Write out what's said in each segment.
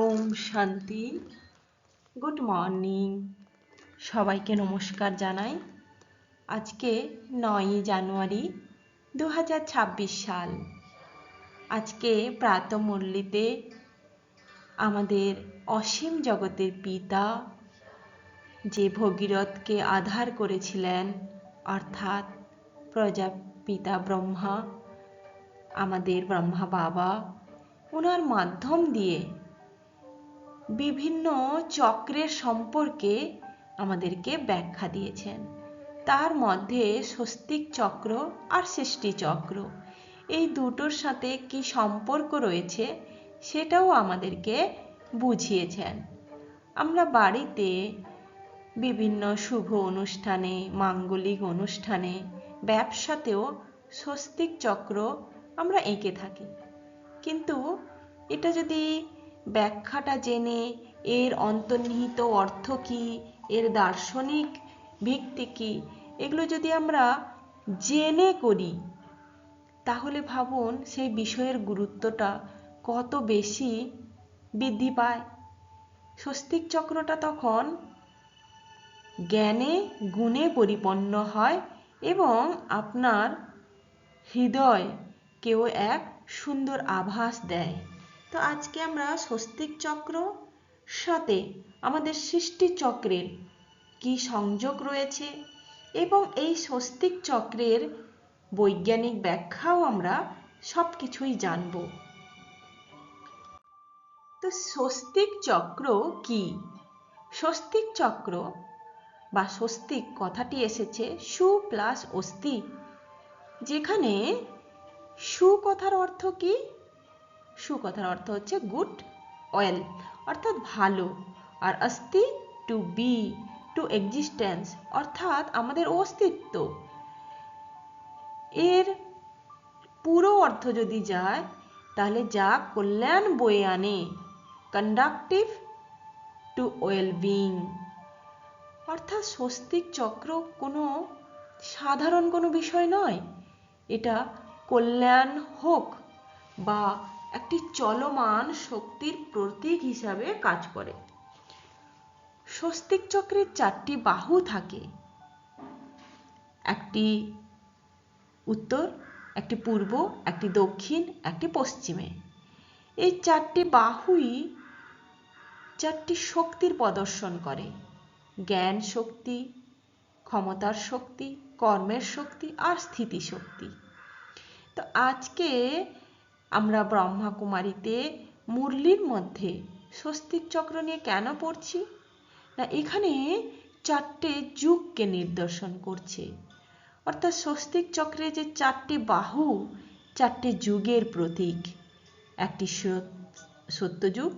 ওম শান্তি। Good morning, সবাইকে নমস্কার জানাই। আজকে 9ই জানুয়ারি 2026 সাল। আজকে প্রাতঃমুরলিতে আমাদের অসীম জগতের পিতা যে ভগীরথকে আধার করেছিলেন, অর্থাৎ প্রজাপিতা ব্রহ্মা, আমাদের ব্রহ্মা বাবা, ওনার মাধ্যম দিয়ে বিভিন্ন চক্রের সম্পর্কে আমাদেরকে ব্যাখ্যা দিয়েছেন। তার মধ্যে স্বস্তিক চক্র আর সৃষ্টি চক্র, এই দুটোর সাথে কি সম্পর্ক রয়েছে সেটাও আমাদেরকে বুঝিয়েছেন। আমরা বাড়িতে বিভিন্ন শুভ অনুষ্ঠানে, মাঙ্গলিক অনুষ্ঠানে, ব্যবসাতেও স্বস্তিক চক্র আমরা এঁকে থাকি। কিন্তু এটা যদি ব্যাখ্যাটা জেনে এর অন্তর্নিহিত অর্থ কি, এর দার্শনিক ভিত্তি কি, এগুলো যদি আমরা জেনে করি, তাহলে ভাবুন সেই বিষয়ের গুরুত্বটা কত বেশি বৃদ্ধি পায়। স্বস্তিক চক্রটা তখন জ্ঞানে গুণে পরিপূর্ণ হয় এবং আপনার হৃদয়কেও এক সুন্দর আভাস দেয়। তো আজকে আমরা স্বস্তিক চক্র সাথে আমাদের সৃষ্টি চক্রের কি সংযোগ রয়েছে এবং এই স্বস্তিক চক্রের বৈজ্ঞানিক ব্যাখ্যাও আমরা সব কিছুই জানব। তো স্বস্তিক চক্র কি? স্বস্তিক চক্র বা স্বস্তিক কথাটি এসেছে সু প্লাস অস্তি, যেখানে সু কথার অর্থ কি? সু কথার অর্থ হচ্ছে গুড, ওয়েল, অর্থাৎ ভালো, আর অস্তি টু বি, টু এক্সিস্টেন্স, অর্থাৎ আমাদের অস্তিত্ব। এর পুরো অর্থ যদি যায় তাহলে যা কল্যাণ বয়ে আনে, কন্ডাক্টিভ টু ওয়েল বিং। অর্থাৎ স্বস্তিক চক্র কোনো সাধারণ কোনো বিষয় নয়, এটা কল্যাণ হোক বা একটি চলমান শক্তির প্রতীক হিসাবে কাজ করে। স্বস্তিক চক্রের 4টি বাহু থাকে, একটি উত্তর, একটি পূর্ব, একটি দক্ষিণ, একটি পশ্চিমে। এই 4টি বাহুই 4টি শক্তির প্রদর্শন করে: জ্ঞান শক্তি, ক্ষমতার শক্তি, কর্মের শক্তি আর স্থিতি শক্তি। তো আজকে আমরা ব্রহ্মাকুমারীতে মুরলির মধ্যে স্বস্তিক চক্র নিয়ে কেন পড়ছি না, এখানে 4টে যুগকে নিদর্শন করছে। অর্থাৎ স্বস্তিক চক্রে যে 4টি বাহু 4টে যুগের প্রতীক। একটি সত্যযুগ,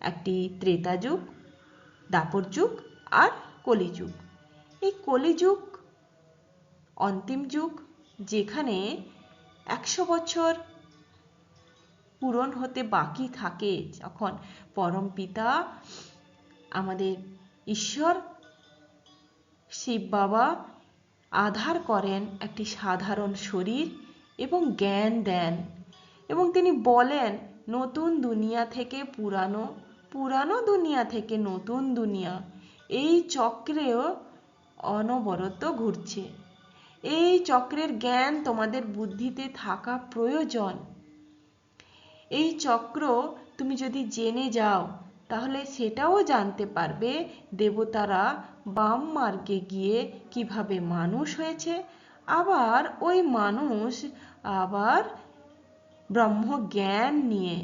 একটি ত্রেতা যুগ, দাপর যুগ আর কলিযুগ। এই কলিযুগ অন্তিম যুগ, যেখানে 100 বছর পূরণ হতে বাকি থাকে, যখন পরম পিতা আমাদের ঈশ্বর শিব বাবা আধার করেন একটি সাধারণ শরীর এবং জ্ঞান দেন, এবং তিনি বলেন নতুন দুনিয়া থেকে পুরানো, পুরানো দুনিয়া থেকে নতুন দুনিয়া, এই চক্রেও অনবরত ঘুরছে। এই চক্রের জ্ঞান তোমাদের বুদ্ধিতে থাকা প্রয়োজন। এই চক্র তুমি যদি জেনে যাও তাহলে সেটাও জানতে পারবে দেবতারা বাম মার্গে গিয়ে কিভাবে মানুষ হয়েছে, আবার ওই মানুষ আবার ব্রহ্ম জ্ঞান নিয়ে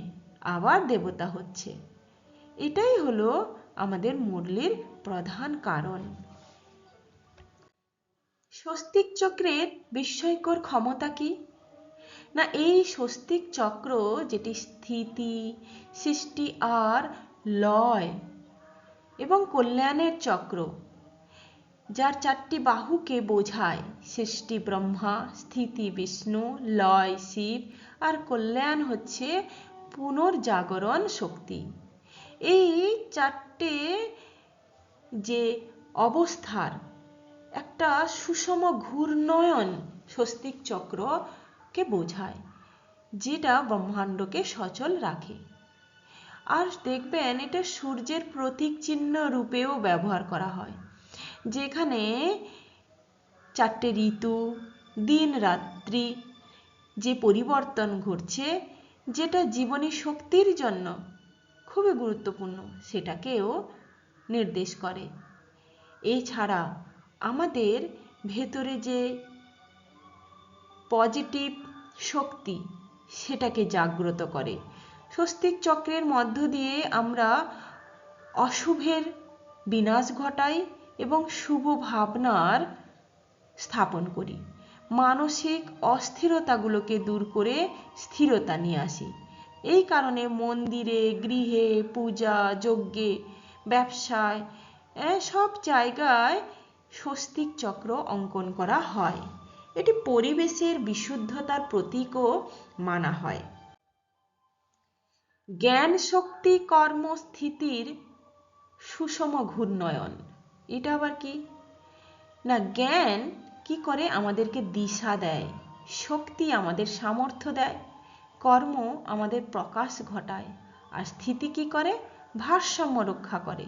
আবার দেবতা হচ্ছে। এটাই হলো আমাদের মুরলির প্রধান কারণ। স্বস্তিক চক্রের বিস্ময়কর ক্ষমতা কি না, এই স্বস্তিক চক্র যেটি স্থিতি, সৃষ্টি আর লয় এবং কল্যাণের চক্র, যার 4টি বাহুকে বোঝায়: সৃষ্টি ব্রহ্মা, স্থিতি বিষ্ণু, লয় শিব আর কল্যাণ হচ্ছে পুনর্জাগরণ শক্তি। এই 4টে যে অবস্থার একটা সুষম ঘূর্ণয়ন স্বস্তিক চক্রকে বোঝায়, যেটা ব্রহ্মাণ্ডকে সচল রাখে। আর দেখবেন এটা সূর্যের প্রতীক চিহ্ন রূপেও ব্যবহার করা হয়, যেখানে 4টে ঋতু, দিন রাত্রি যে পরিবর্তন ঘটছে, যেটা জীবনী শক্তির জন্য খুবই গুরুত্বপূর্ণ, সেটাকেও নির্দেশ করে। এছাড়া আমাদের ভেতরে যে পজিটিভ শক্তি, সেটাকে জাগ্রত করে। স্বস্তিক চক্রের মধ্য দিয়ে আমরা অশুভের বিনাশ ঘটাই এবং শুভ ভাবনার স্থাপন করি। মানসিক অস্থিরতাগুলোকে দূর করে স্থিরতা নিয়ে আসি। এই কারণে মন্দিরে, গৃহে, পূজা, যজ্ঞে, ব্যবসায় সব জায়গায় স্বস্তিক চক্র অঙ্কন করা হয়। এটি পরিবেশের বিশুদ্ধতার প্রতীকও মানা হয়। জ্ঞান শক্তি কর্মস্থিতির সুষম ঘূর্ণয়ন, এটা আবার কি না, জ্ঞান কি করে আমাদেরকে দিশা দেয়, শক্তি আমাদের সামর্থ্য দেয়, কর্ম আমাদের প্রকাশ ঘটায়, আর স্থিতি কি করে, ভারসাম্য রক্ষা করে।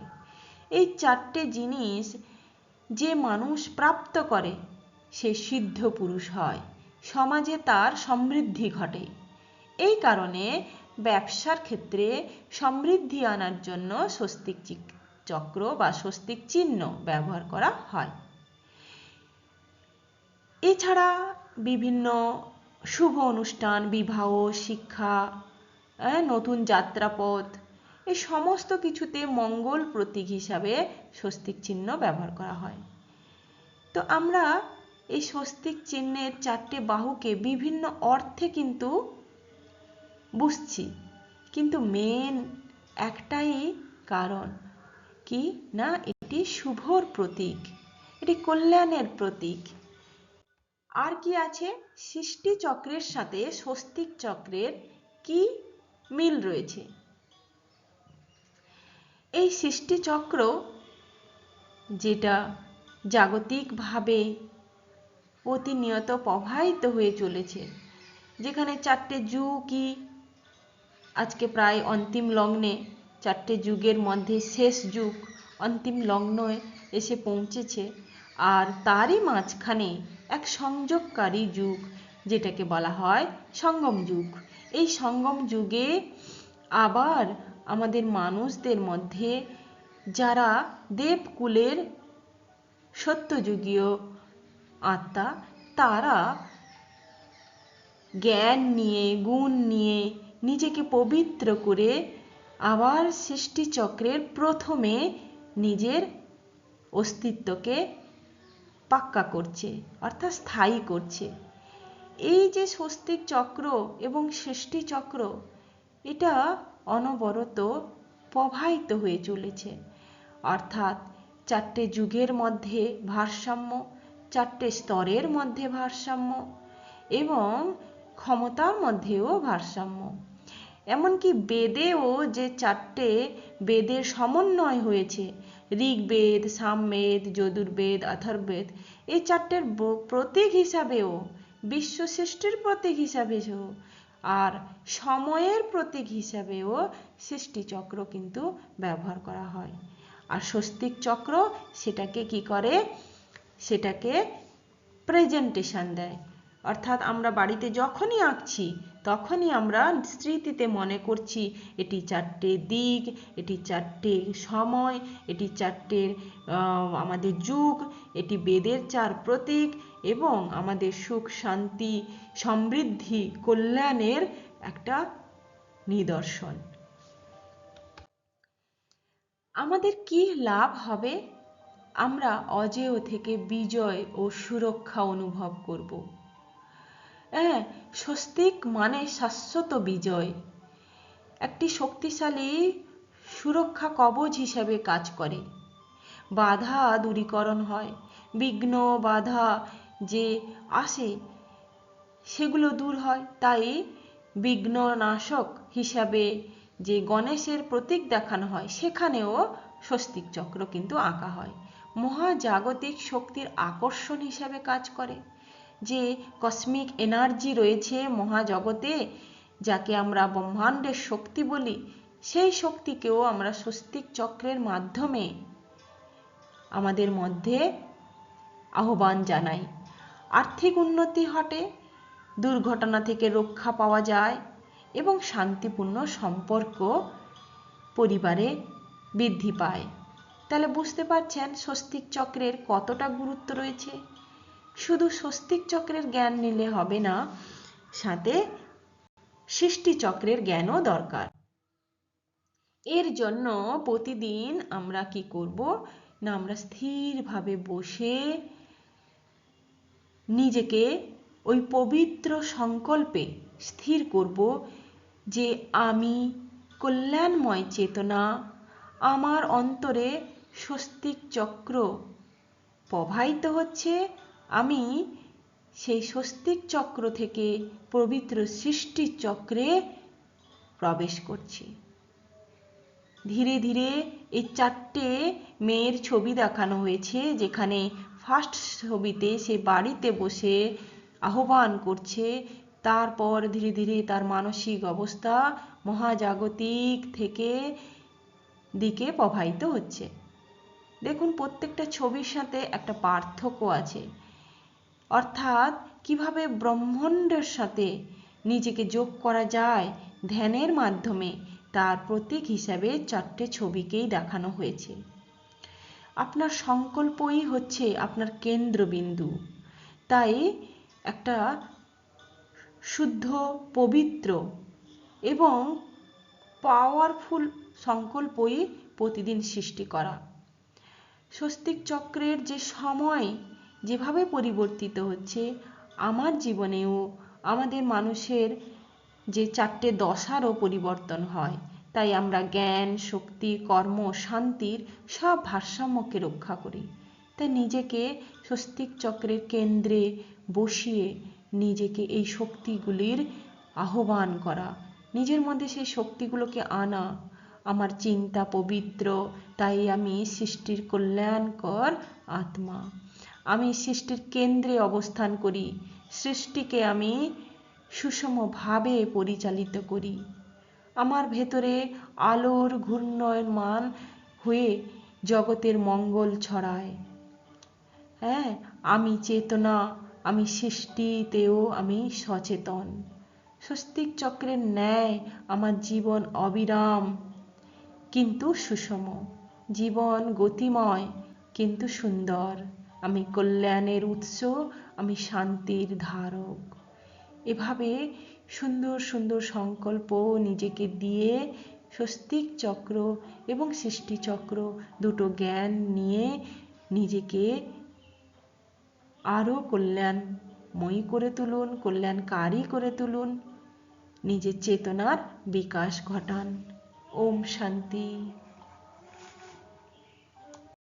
এই 4টে জিনিস যে মানুষ প্রাপ্ত করে সে সিদ্ধ পুরুষ হয়, সমাজে তার সমৃদ্ধি ঘটে। এই কারণে ব্যবসার ক্ষেত্রে সমৃদ্ধি আনার জন্য স্বস্তিক চক্র বা স্বস্তিক চিহ্ন ব্যবহার করা হয়। এছাড়া বিভিন্ন শুভ অনুষ্ঠান, বিবাহ, শিক্ষা, নতুন যাত্রাপথ, এই সমস্ত কিছুতে মঙ্গল প্রতীক হিসাবে স্বস্তিক চিহ্ন ব্যবহার করা হয়। তো আমরা এই স্বস্তিক চিহ্নের 4টে বাহুকে বিভিন্ন অর্থে কিন্তু বুঝছি, কিন্তু মেন একটাই কারণ কি না, এটি শুভর প্রতীক, এটি কল্যাণের প্রতীক। আর কি আছে, সৃষ্টি চক্রের সাথে স্বস্তিক চক্রের কি মিল রয়েছে? এই সৃষ্টি চক্র যেটা জাগতিকভাবে প্রতিনিয়ত প্রবাহিত হয়ে চলেছে, যেখানে 4টে যুগই আজকে প্রায় অন্তিম লগ্নে, 4টে যুগের মধ্যে শেষ যুগ অন্তিম লগ্নে এসে পৌঁছেছে, আর তারই মাঝখানে এক সংযোগকারী যুগ, যেটাকে বলা হয় সঙ্গম যুগ। এই সঙ্গম যুগে আবার আমাদের মানুষদের মধ্যে যারা দেবকুলের সত্যযুগীয় আত্মা, তারা জ্ঞান নিয়ে, গুণ নিয়ে নিজেকে পবিত্র করে আবার সৃষ্টিচক্রের প্রথমে নিজের অস্তিত্বকে পাক্কা করছে, অর্থাৎ স্থায়ী করছে। এই যে স্বস্তিক চক্র এবং সৃষ্টি চক্র, এটা অনবরত প্রবাহিত হয়ে চলেছে, অর্থাৎ 4টে যুগের মধ্যে ভারসাম্য, 4টে স্তরের মধ্যে ভারসাম্য এবং ক্ষমতার মধ্যেও ভারসাম্য। এমনকি বেদেও যে 4টে বেদের সমন্বয় হয়েছে, ঋগ্বেদ, সামবেদ, যজুর্বেদ, অথর্ববেদ, এই 4টের প্রতীক হিসাবেও, বিশ্ব সৃষ্টির প্রতীক হিসাবেও আর সময়ের প্রতীক হিসাবেও সৃষ্টিচক্র কিন্তু ব্যবহার করা হয়। আর স্বস্তিক চক্র সেটাকে কি করে, সেটাকে প্রেজেন্টেশন দেয়, অর্থাৎ আমরা বাড়িতে যখনই আঁকছি তখনই আমরা স্মৃতিতে মনে করছি এটি 4টে দিক, এটি 4টে সময়, এটি 4টে আমাদের যুগ, এটি বেদের 4 প্রতীক এবং আমাদের সুখ, শান্তি, সমৃদ্ধি, কল্যাণের একটা নিদর্শন। আমাদের কি লাভ হবে? আমরা অজেয় থেকে বিজয় ও সুরক্ষা অনুভব করব। স্বস্তিক মানে শাশ্বত বিজয়, একটি শক্তিশালী সুরক্ষা কবচ হিসেবে কাজ করে। বাধা দূরীকরণ হয়, বিঘ্ন বাধা যে আসে সেগুলো দূর হয়। তাই বিঘ্ননাশক হিসাবে যে গণেশের প্রতীক দেখানো হয়, সেখানেও স্বস্তিক চক্র কিন্তু আঁকা হয়। মহাজাগতিক শক্তির আকর্ষণ হিসাবে কাজ করে। যে কসমিক এনার্জি রয়েছে মহাজগতে, যাকে আমরা ব্রহ্মাণ্ডের শক্তি বলি, সেই শক্তিকেও আমরা স্বস্তিক চক্রের মাধ্যমে আমাদের মধ্যে আহ্বান জানাই। আর্থিক উন্নতি ঘটে, দুর্ঘটনা থেকে রক্ষা পাওয়া যায় এবং শান্তিপূর্ণ সম্পর্ক পরিবারে বৃদ্ধি পায়। তাহলে বুঝতে পারছেন স্বস্তিক চক্রের কতটা গুরুত্ব রয়েছে। শুধু স্বস্তিক চক্রের জ্ঞান নিলে হবে না, সাথে সৃষ্টি চক্রের জ্ঞানও দরকার। এর জন্য প্রতিদিন আমরা কি করব না, আমরা স্থিরভাবে বসে নিজেকে ওই পবিত্র সংকল্পে স্থির করব যে আমি কল্যাণময় চেতনা, আমার অন্তরে স্বস্তিক চক্র প্রবাহিত হচ্ছে, আমি সেই স্বস্তিক চক্র থেকে পবিত্র সৃষ্টি চক্রে প্রবেশ করছি। ধীরে ধীরে এই 4টে মেয়ের ছবি দেখানো হয়েছে, যেখানে ফার্স্ট ছবিতে সে বাড়িতে বসে আহ্বান করছে, তারপর ধীরে ধীরে তার মানসিক অবস্থা মহাজাগতিক থেকে দিকে প্রবাহিত হচ্ছে। দেখুন প্রত্যেকটা ছবির সাথে একটা পার্থক্য আছে, অর্থাৎ কিভাবে ব্রহ্মাণ্ডের সাথে নিজেকে যোগ করা যায় ধ্যানের মাধ্যমে, তার প্রতীক হিসাবে 4টে ছবিকেই দেখানো হয়েছে। আপনার সংকল্পই হচ্ছে আপনার কেন্দ্রবিন্দু, তাই একটা শুদ্ধ, পবিত্র এবং পাওয়ারফুল সংকল্পই প্রতিদিন সৃষ্টি করা। স্বস্তিক চক্রের যে সময় যেভাবে পরিবর্তিত হচ্ছে, আমার জীবনেও আমাদের মানুষের যে 4টে দশারও পরিবর্তন হয়। তাই আমরা জ্ঞান, শক্তি, কর্ম, শান্তির সব ভারসাম্যকে রক্ষা করি। তাই নিজেকে স্বস্তিক চক্রের কেন্দ্রে বসিয়ে নিজেকে এই শক্তিগুলির আহ্বান করা, নিজের মধ্যে সেই শক্তিগুলোকে আনা। আমার চিন্তা পবিত্র, তাই আমি সৃষ্টির কল্যাণকর আত্মা, আমি সৃষ্টির কেন্দ্রে অবস্থান করি, সৃষ্টিকে আমি সুষমভাবে পরিচালিত করি। আমার ভেতরে আলোর ঘূর্ণয়মান হয়ে জগতের মঙ্গল ছড়ায়। হ্যাঁ, আমি চেতনা, আমি সৃষ্টিতেও আমি সচেতন। স্বস্তিক চক্রের ন্যায় আমার জীবন অবিরাম কিন্তু সুষম, জীবন গতিময় কিন্তু সুন্দর। আমি কল্যাণের উৎস, আমি শান্তির ধারক। এভাবে সুন্দর সুন্দর সংকল্প নিজেকে দিয়ে স্বস্তিক চক্র এবং সৃষ্টি চক্র দুটো জ্ঞান নিয়ে নিজেকে আরও কল্যাণময়ী করে তুলুন, কল্যাণকারী করে তুলুন, নিজের চেতনার বিকাশ ঘটান। ওম শান্তি।